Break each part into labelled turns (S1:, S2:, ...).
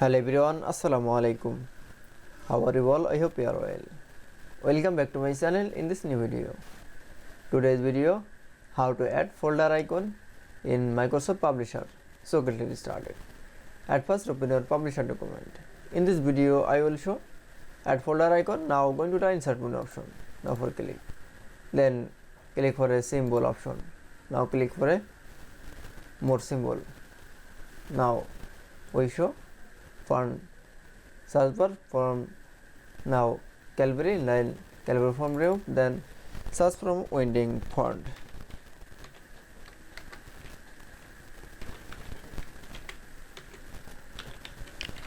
S1: Hello everyone, Assalamu alaikum. How are you all? I hope you are well. Welcome back to my channel in this new video. Today's video, how to add folder icon in Microsoft Publisher. So get it started. At first open your Publisher document. In this video, I will show add folder icon. Now going to the insert menu option. Now for click. Then click for a symbol option. Now click for a more symbol. Now we show font search bar from now Calvary line Calvary from remove, then search from winding font.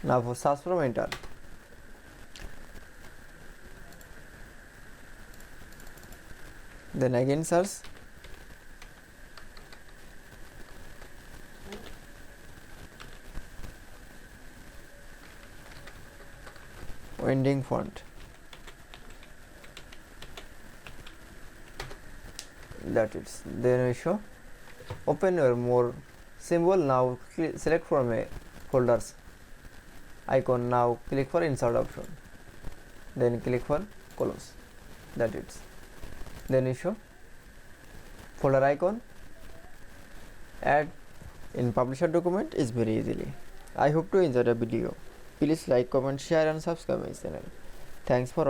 S1: Now for search from enter. Then again search. Winding font. That is. Then we show open your more symbol. Now select from a folders icon. Now click for insert option. Then click for close. That is. Then we show folder icon. Add in publisher document is very easily. I hope to enjoy the video. Please like, comment, share and subscribe my channel. Thanks for watching.